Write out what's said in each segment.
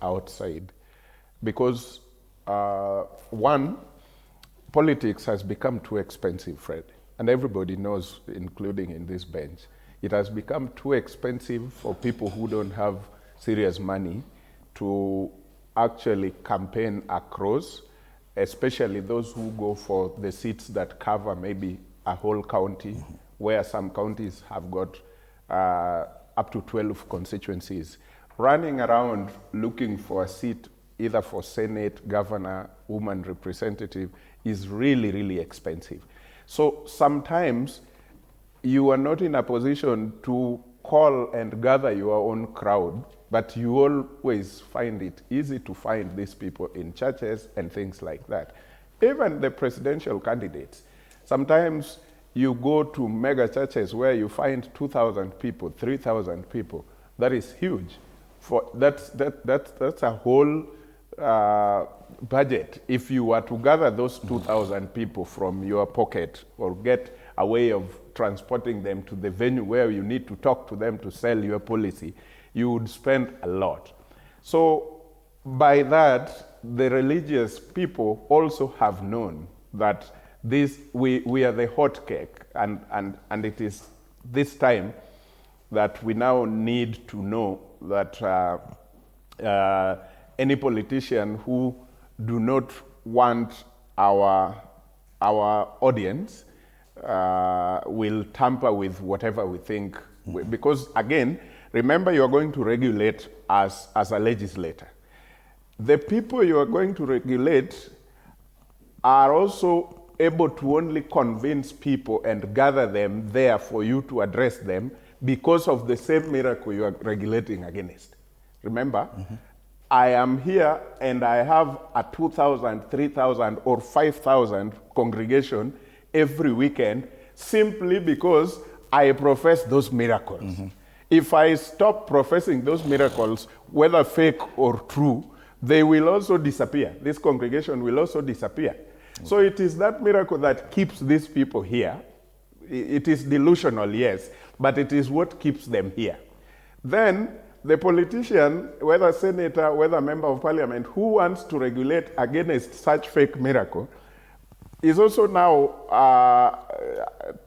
outside. Because one, politics has become too expensive, Fred. And everybody knows, including in this bench, it has become too expensive for people who don't have serious money to actually campaign across, especially those who go for the seats that cover maybe a whole county, where some counties have got up to 12 constituencies. Running around looking for a seat, either for Senate, governor, woman representative, is really, really expensive. So sometimes you are not in a position to call and gather your own crowd, but you always find it easy to find these people in churches and things like that. Even the presidential candidates, sometimes you go to mega churches where you find 2,000 people, 3,000 people. That is huge. That's a whole budget. If you were to gather those 2,000 people from your pocket or get a way of transporting them to the venue where you need to talk to them to sell your policy, you would spend a lot. So by that, the religious people also have known that we are the hot cake, and it is this time that we now need to know that any politician who do not want our audience will tamper with whatever we think. Because again, remember, you are going to regulate as a legislator. The people you are going to regulate are also able to only convince people and gather them there for you to address them because of the same miracle you are regulating against. Remember, I am here and I have a 2,000, 3,000 or 5,000 congregation every weekend simply because I profess those miracles. If I stop professing those miracles, whether fake or true, they will also disappear. This congregation will also disappear. So it is that miracle that keeps these people here. It is delusional, yes, but it is what keeps them here. Then the politician, whether senator, whether member of parliament, who wants to regulate against such fake miracle, is also now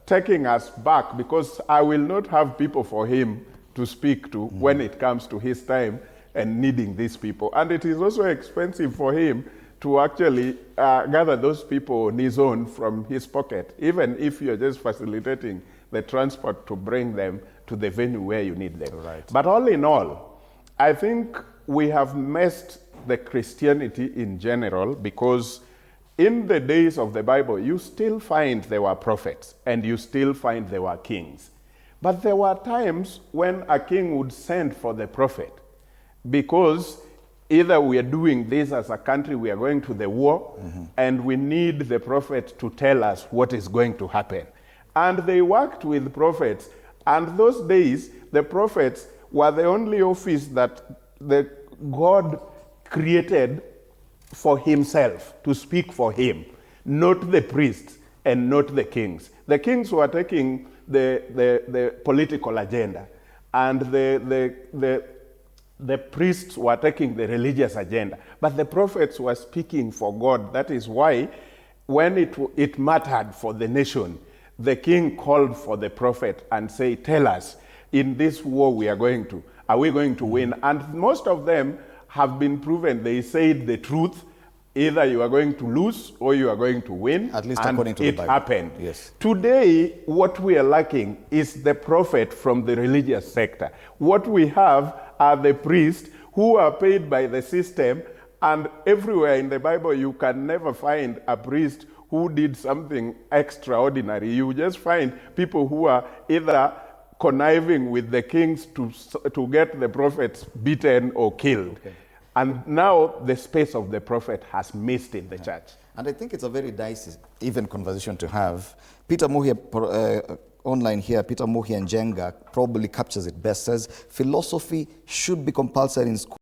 taking us back, because I will not have people for him to speak to when it comes to his time and needing these people. And it is also expensive for him to actually gather those people on his own from his pocket, even if you're just facilitating the transport to bring them to the venue where you need them. Right. But all in all, I think we have messed the Christianity in general, because in the days of the Bible, you still find there were prophets and you still find there were kings. But there were times when a king would send for the prophet, because either we are doing this as a country, we are going to the war, and we need the prophet to tell us what is going to happen. And they worked with prophets. And those days, the prophets were the only office that God created for himself, to speak for him, not the priests and not the kings. The kings were taking the political agenda, and the priests were taking the religious agenda. But the prophets were speaking for God. That is why when it mattered for the nation, the king called for the prophet and said, tell us, in this war we are going to, are we going to win? And most of them have been proven. They said the truth. Either you are going to lose or you are going to win. At least according to the Bible. It happened. Yes. Today, what we are lacking is the prophet from the religious sector. What we have are the priests who are paid by the system, and everywhere in the Bible you can never find a priest who did something extraordinary. You just find people who are either conniving with the kings to get the prophets beaten or killed. Okay. And now the space of the prophet has missed in the church. And I think it's a very dicey, even conversation to have. Peter Muhia, online here, Peter Muhia Njenga probably captures it best, says, philosophy should be compulsory in school.